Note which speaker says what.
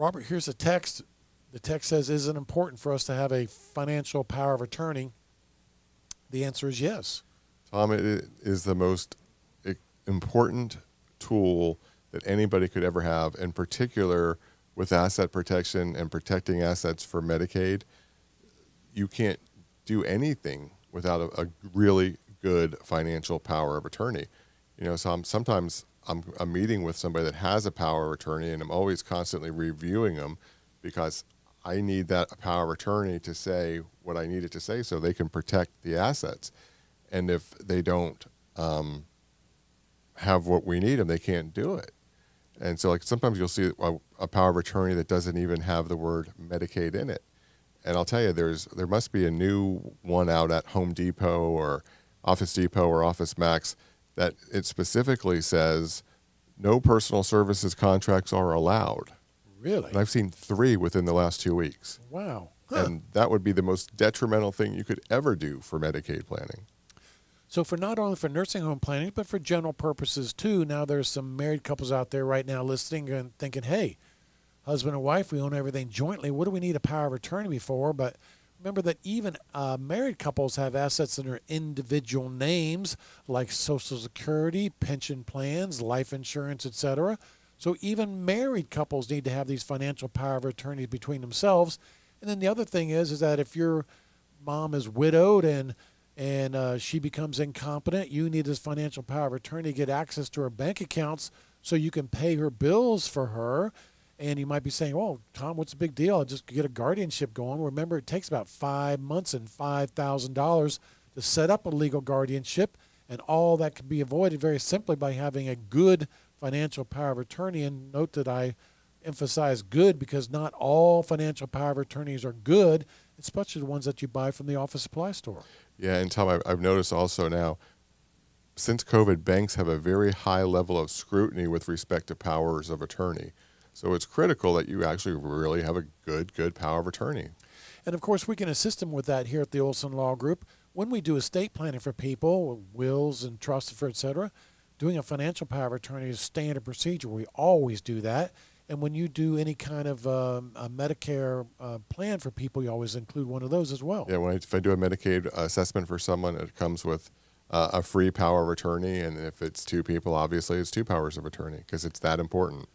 Speaker 1: Robert, here's a text. The text says, is it important for us to have a financial power of attorney? The answer is yes.
Speaker 2: Tom, it is the most important tool that anybody could ever have, in particular with asset protection and protecting assets for Medicaid. You can't do anything without a really good financial power of attorney. So sometimes I'm meeting with somebody that has a power of attorney, and I'm always constantly reviewing them because I need that power of attorney to say what I need it to say so they can protect the assets. And if they don't have what we need them, they can't do it. And so like sometimes you'll see a power of attorney that doesn't even have the word Medicaid in it. And I'll tell you, there must be a new one out at Home Depot or Office Depot or Office Max that it specifically says no personal services contracts are allowed.
Speaker 1: Really?
Speaker 2: And I've seen 3 within the last 2 weeks.
Speaker 1: Wow. Huh.
Speaker 2: And that would be the most detrimental thing you could ever do for Medicaid planning.
Speaker 1: So for not only for nursing home planning, but for general purposes too, now there's some married couples out there right now listening and thinking, hey, husband and wife, we own everything jointly. What do we need a power of attorney for? But remember that even married couples have assets in their individual names, like Social Security, pension plans, life insurance, etc. So even married couples need to have these financial power of attorneys between themselves. And then the other thing is that if your mom is widowed and she becomes incompetent, you need this financial power of attorney to get access to her bank accounts so you can pay her bills for her. And you might be saying, oh, Tom, what's the big deal? I'll just get a guardianship going. Remember, it takes about 5 months and $5,000 to set up a legal guardianship, and all that can be avoided very simply by having a good financial power of attorney. And note that I emphasize good because not all financial power of attorneys are good, especially the ones that you buy from the office supply store.
Speaker 2: Yeah, and Tom, I've noticed also now, since COVID, banks have a very high level of scrutiny with respect to powers of attorney. So it's critical that you actually really have a good power of attorney.
Speaker 1: And of course, we can assist them with that here at the Olsen Law Group. When we do estate planning for people, wills and trusts, for et cetera, doing a financial power of attorney is standard procedure. We always do that. And when you do any kind of a Medicare plan for people, you always include one of those as well.
Speaker 2: Yeah, if I do a Medicaid assessment for someone, it comes with a free power of attorney. And if it's 2 people, obviously it's 2 powers of attorney because it's that important.